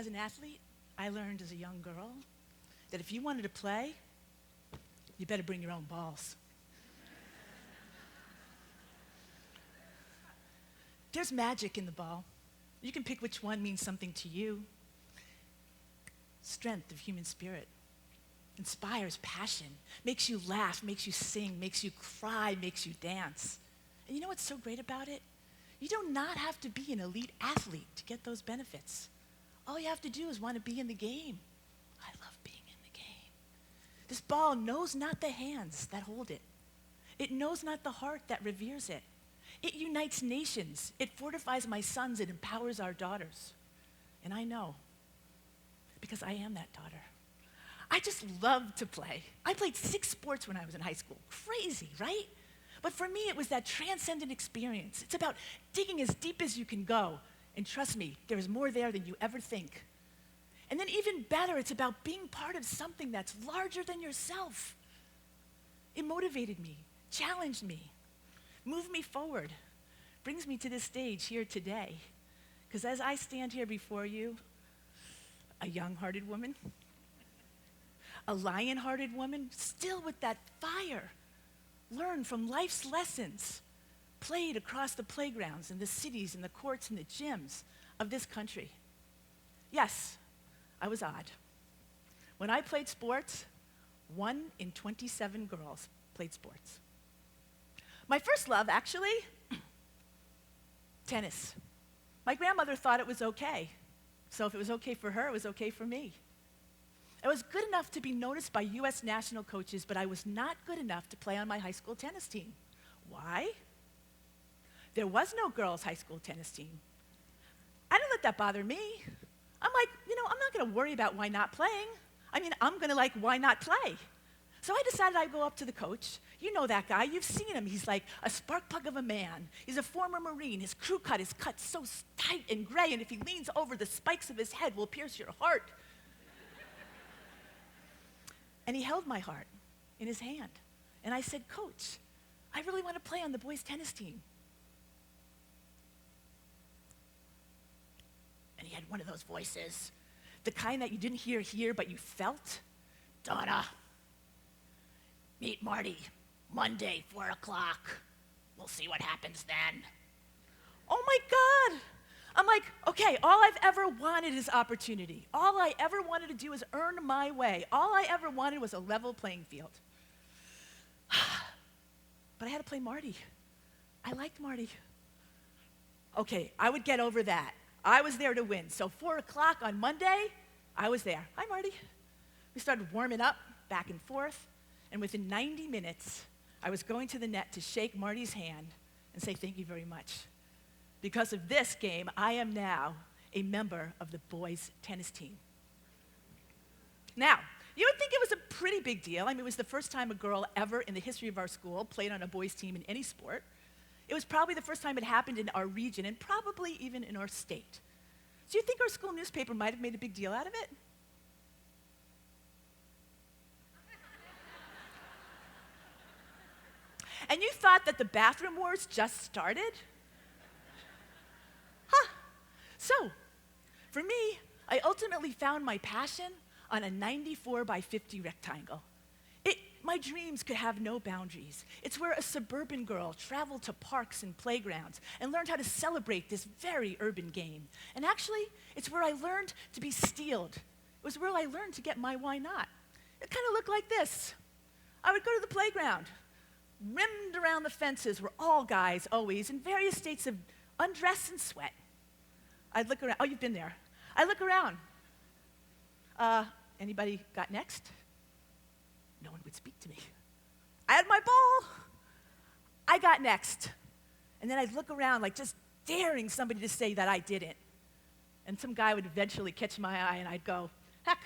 As an athlete, I learned as a young girl that if you wanted to play, you better bring your own balls. There's magic in the ball. You can pick which one means something to you. Strength of human spirit. Inspires passion, makes you laugh, makes you sing, makes you cry, makes you dance. And you know what's so great about it? You do not have to be an elite athlete to get those benefits. All you have to do is want to be in the game. I love being in the game. This ball knows not the hands that hold it. It knows not the heart that reveres it. It unites nations. It fortifies my sons. It empowers our daughters. And I know, because I am that daughter. I just love to play. I played 6 sports when I was in high school. Crazy, right? But for me, it was that transcendent experience. It's about digging as deep as you can go. And trust me, there's more there than you ever think. And then even better, it's about being part of something that's larger than yourself. It motivated me, challenged me, moved me forward, brings me to this stage here today. Because as I stand here before you, a young-hearted woman, a lion-hearted woman, still with that fire, learned from life's lessons, played across the playgrounds and the cities and the courts and the gyms of this country. Yes, I was odd. When I played sports, 1 in 27 girls played sports. My first love, actually, tennis. My grandmother thought it was okay. So if it was okay for her, it was okay for me. I was good enough to be noticed by U.S. national coaches, but I was not good enough to play on my high school tennis team. Why? There was no girls' high school tennis team. I didn't let that bother me. I'm like, I'm not going to worry about why not playing. I'm going to why not play? So I decided I'd go up to the coach. You know that guy. You've seen him. He's like a spark plug of a man. He's a former Marine. His crew cut is cut so tight and gray, and if he leans over, the spikes of his head will pierce your heart. And he held my heart in his hand. And I said, Coach, I really want to play on the boys' tennis team. And he had one of those voices, the kind that you didn't hear here, but you felt. Donna, meet Marty, Monday, 4 o'clock. We'll see what happens then. Oh my God. I'm like, okay, all I've ever wanted is opportunity. All I ever wanted to do is earn my way. All I ever wanted was a level playing field. But I had to play Marty. I liked Marty. Okay, I would get over that. I was there to win. So 4 o'clock on Monday, I was there. Hi, Marty. We started warming up back and forth. And within 90 minutes, I was going to the net to shake Marty's hand and say thank you very much. Because of this game, I am now a member of the boys' tennis team. Now, you would think it was a pretty big deal. It was the first time a girl ever in the history of our school played on a boys' team in any sport. It was probably the first time it happened in our region and probably even in our state. So you think our school newspaper might have made a big deal out of it? And you thought that the bathroom wars just started? So, for me, I ultimately found my passion on a 94 by 50 rectangle. My dreams could have no boundaries. It's where a suburban girl traveled to parks and playgrounds and learned how to celebrate this very urban game. And actually, it's where I learned to be steeled. It was where I learned to get my why not. It kind of looked like this. I would go to the playground. Rimmed around the fences were all guys, always, in various states of undress and sweat. I'd look around. Oh, you've been there. I look around. Anybody got next? No one would speak to me. I had my ball. I got next. And then I'd look around just daring somebody to say that I didn't. And some guy would eventually catch my eye and I'd go, heck,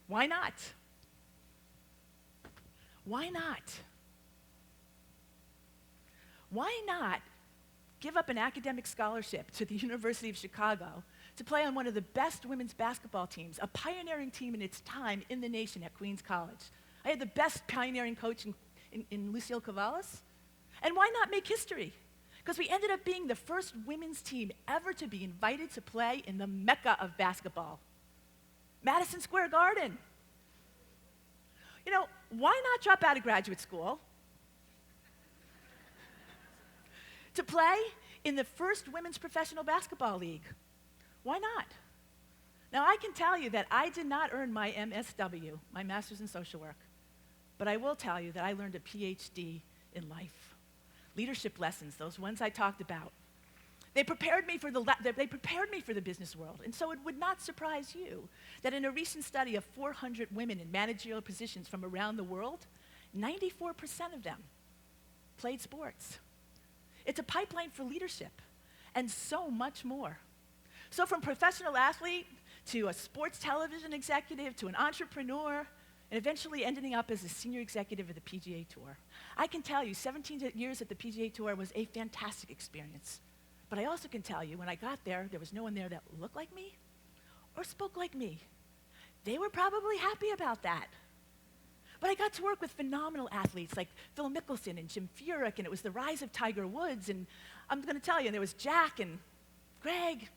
why not? Why not? Why not give up an academic scholarship to the University of Chicago to play on one of the best women's basketball teams, a pioneering team in its time in the nation at Queens College? I had the best pioneering coach in Lucille Cavalis. And why not make history? Because we ended up being the first women's team ever to be invited to play in the mecca of basketball, Madison Square Garden. You know, why not drop out of graduate school to play in the first women's professional basketball league? Why not? Now, I can tell you that I did not earn my MSW, my Master's in Social Work, but I will tell you that I learned a PhD in life. Leadership lessons, those ones I talked about. They prepared me for the business world, and so it would not surprise you that in a recent study of 400 women in managerial positions from around the world, 94% of them played sports. It's a pipeline for leadership and so much more. So from professional athlete to a sports television executive to an entrepreneur, and eventually ending up as a senior executive of the PGA Tour. I can tell you 17 years at the PGA Tour was a fantastic experience. But I also can tell you when I got there, there was no one there that looked like me or spoke like me. They were probably happy about that. But I got to work with phenomenal athletes like Phil Mickelson and Jim Furyk, and it was the rise of Tiger Woods, and I'm going to tell you, and there was Jack and Greg.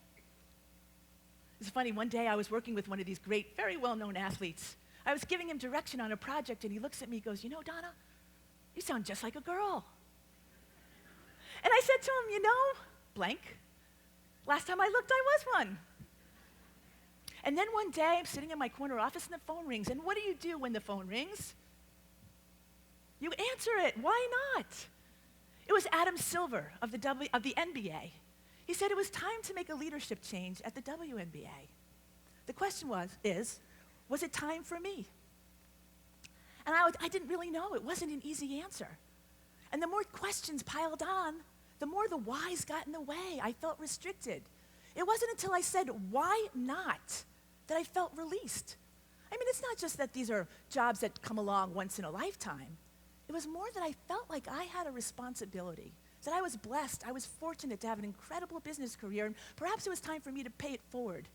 It's funny, one day I was working with one of these great, very well-known athletes. I was giving him direction on a project, and he looks at me and goes, "You know, Donna, you sound just like a girl." And I said to him, "You know, blank, last time I looked, I was one." And then one day, I'm sitting in my corner office, and the phone rings. And what do you do when the phone rings? You answer it. Why not? It was Adam Silver of the NBA. He said it was time to make a leadership change at the WNBA. The question was it time for me? And I didn't really know. It wasn't an easy answer. And the more questions piled on, the more the whys got in the way. I felt restricted. It wasn't until I said, "Why not?" that I felt released. I mean, it's not just that these are jobs that come along once in a lifetime. It was more that I felt like I had a responsibility, that I was blessed, I was fortunate to have an incredible business career, and perhaps it was time for me to pay it forward.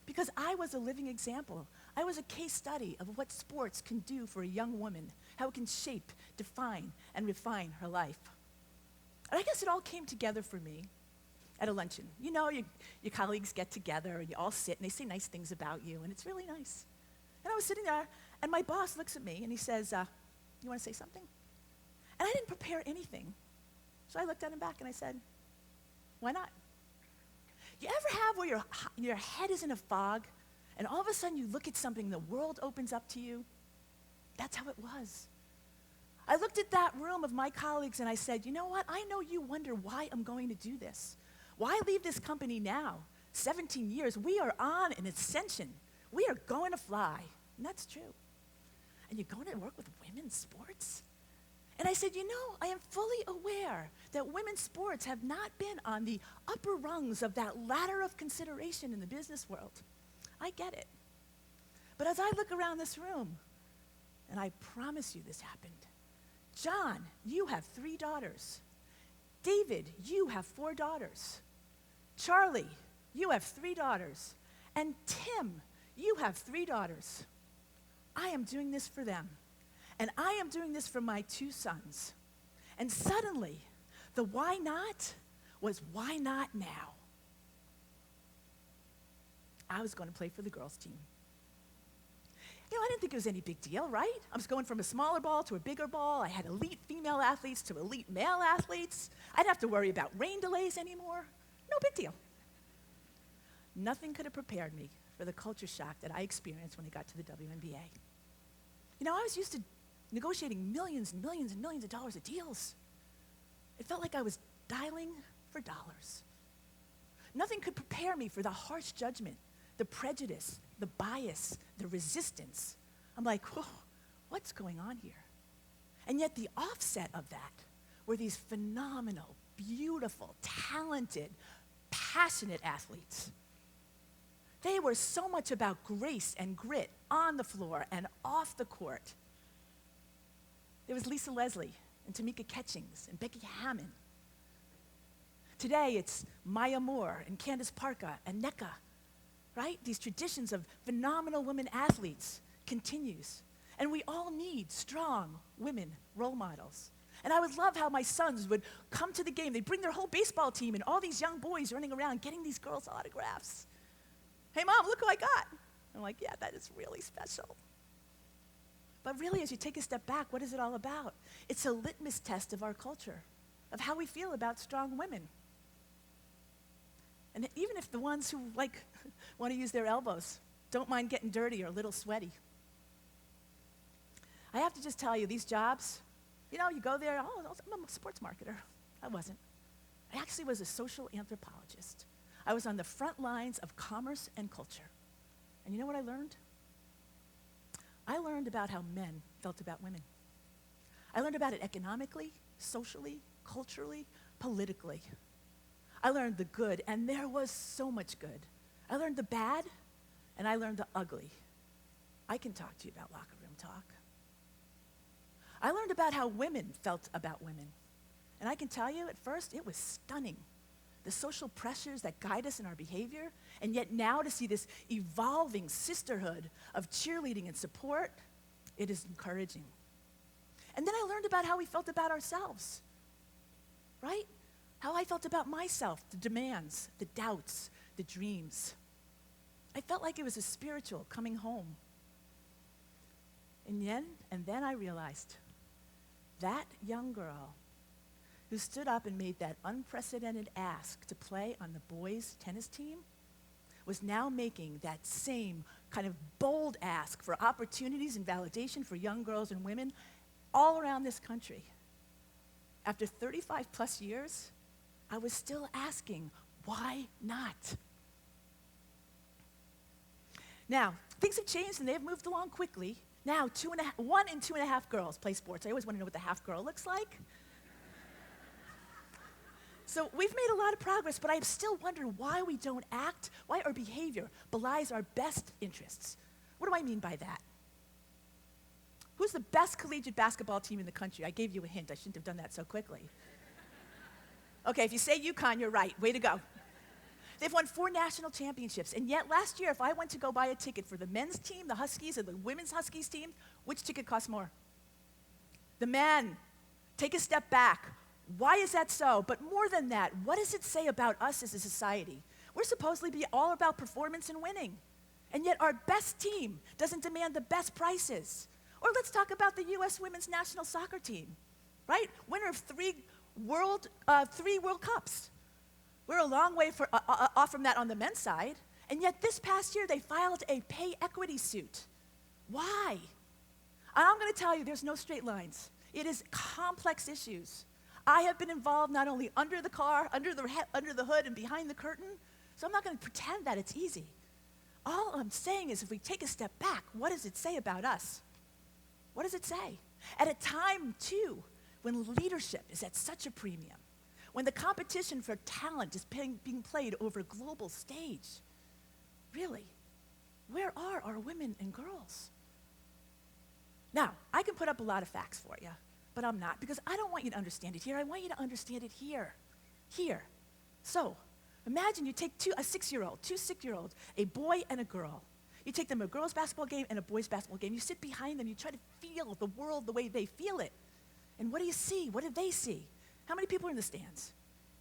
Because I was a living example. I was a case study of what sports can do for a young woman, how it can shape, define, and refine her life. And I guess it all came together for me at a luncheon. You know, your colleagues get together, and you all sit, and they say nice things about you, and it's really nice. And I was sitting there, and my boss looks at me, and he says, "You want to say something?" And I didn't prepare anything. So I looked at him back, and I said, "Why not?" You ever have where your head is in a fog, and all of a sudden you look at something, the world opens up to you? That's how it was. I looked at that room of my colleagues, and I said, "You know what? I know you wonder why I'm going to do this. Why leave this company now? 17 years, we are on an ascension. We are going to fly." And that's true. And you're going to work with women's sports? And I said, "You know, I am fully aware that women's sports have not been on the upper rungs of that ladder of consideration in the business world. I get it. But as I look around this room, and I promise you this happened, John, you have 3 daughters. David, you have 4 daughters. Charlie, you have 3 daughters. And Tim, you have 3 daughters. I am doing this for them. And I am doing this for my 2 sons." And suddenly, the why not was why not now? I was going to play for the girls' team. You know, I didn't think it was any big deal, right? I was going from a smaller ball to a bigger ball. I had elite female athletes to elite male athletes. I didn't have to worry about rain delays anymore. No big deal. Nothing could have prepared me for the culture shock that I experienced when I got to the WNBA. You know, I was used to negotiating millions and millions and millions of dollars of deals. It felt like I was dialing for dollars. Nothing could prepare me for the harsh judgment, the prejudice, the bias, the resistance. I'm like, whoa, what's going on here? And yet the offset of that were these phenomenal, beautiful, talented, passionate athletes. They were so much about grace and grit on the floor and off the court. There was Lisa Leslie and Tamika Catchings and Becky Hammon. Today it's Maya Moore and Candace Parka and Nneka, right? These traditions of phenomenal women athletes continues. And we all need strong women role models. And I would love how my sons would come to the game. They'd bring their whole baseball team and all these young boys running around getting these girls' autographs. "Hey, Mom, look who I got." I'm like, yeah, that is really special. But really, as you take a step back, what is it all about? It's a litmus test of our culture, of how we feel about strong women. And even if the ones who want to use their elbows don't mind getting dirty or a little sweaty. I have to just tell you, these jobs, you go there, I'm a sports marketer. I wasn't. I actually was a social anthropologist. I was on the front lines of commerce and culture. And you know what I learned? I learned about how men felt about women. I learned about it economically, socially, culturally, politically. I learned the good, and there was so much good. I learned the bad, and I learned the ugly. I can talk to you about locker room talk. I learned about how women felt about women. And I can tell you, at first, it was stunning. The social pressures that guide us in our behavior, and yet now to see this evolving sisterhood of cheerleading and support, it is encouraging. And then I learned about how we felt about ourselves, right? How I felt about myself, the demands, the doubts, the dreams. I felt like it was a spiritual coming home. And then I realized that young girl who stood up and made that unprecedented ask to play on the boys' tennis team was now making that same kind of bold ask for opportunities and validation for young girls and women all around this country. After 35 plus years, I was still asking, why not? Now, things have changed and they've moved along quickly. Now, 1 in 2.5 girls play sports. I always want to know what the half girl looks like. So we've made a lot of progress, but I still wonder why we don't act, why our behavior belies our best interests. What do I mean by that? Who's the best collegiate basketball team in the country? I gave you a hint. I shouldn't have done that so quickly. Okay, if you say UConn, you're right. Way to go. They've won 4 national championships, and yet last year, if I went to go buy a ticket for the men's team, the Huskies, or the women's Huskies team, which ticket costs more? The men. Take a step back. Why is that so? But more than that, what does it say about us as a society? We're supposedly be all about performance and winning, and yet our best team doesn't demand the best prices. Or let's talk about the U.S. women's national soccer team, right? Winner of 3 World Cups. We're a long way off from that on the men's side, and yet this past year they filed a pay equity suit. Why? And I'm going to tell you, there's no straight lines. It is complex issues. I have been involved not only under the car, under the hood, and behind the curtain, so I'm not going to pretend that it's easy. All I'm saying is if we take a step back, what does it say about us? What does it say? At a time, too, when leadership is at such a premium, when the competition for talent is being played over a global stage, really, where are our women and girls? Now, I can put up a lot of facts for you, but I'm not, because I don't want you to understand it here. I want you to understand it here. Here. So, imagine you take two 6-year-olds, a boy and a girl. You take them to a girls' basketball game and a boys' basketball game. You sit behind them. You try to feel the world the way they feel it. And what do you see? What do they see? How many people are in the stands?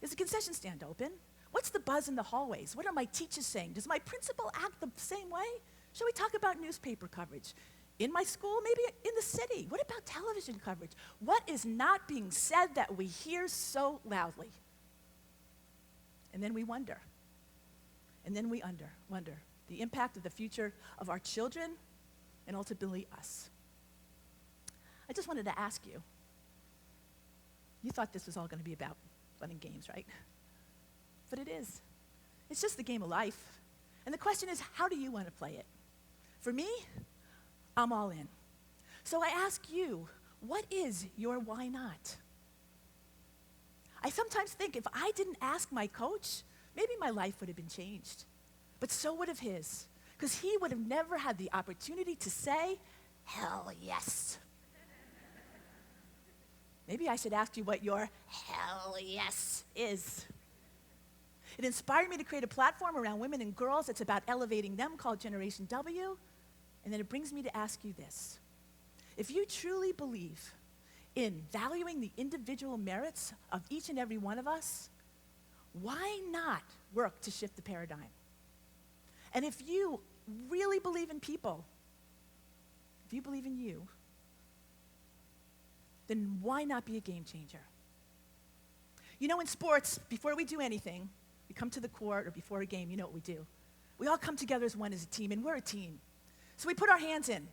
Is the concession stand open? What's the buzz in the hallways? What are my teachers saying? Does my principal act the same way? Shall we talk about newspaper coverage? In my school, maybe in the city. What about television coverage? What is not being said that we hear so loudly? And then we wonder. And then we wonder the impact of the future of our children and ultimately us. I just wanted to ask you, you thought this was all going to be about fun and games, right? But it is. It's just the game of life. And the question is, how do you want to play it? For me, I'm all in. So I ask you, what is your why not? I sometimes think if I didn't ask my coach, maybe my life would have been changed. But so would have his, because he would have never had the opportunity to say, hell yes. Maybe I should ask you what your hell yes is. It inspired me to create a platform around women and girls that's about elevating them, called Generation W. And then it brings me to ask you this. If you truly believe in valuing the individual merits of each and every one of us, why not work to shift the paradigm? And if you really believe in people, if you believe in you, then why not be a game changer? You know, in sports, before we do anything, we come to the court or before a game, you know what we do. We all come together as one as a team, and we're a team. So we put our hands in.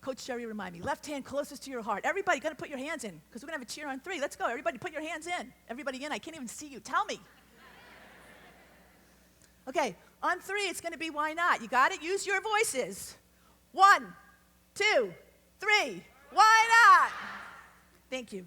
Coach Sherry remind me, left hand closest to your heart. Everybody got to put your hands in, because we're going to have a cheer on 3. Let's go. Everybody put your hands in. Everybody in. I can't even see you. Tell me. Okay, on 3, it's going to be why not. You got it? Use your voices. 1, 2, 3. Why not? Thank you.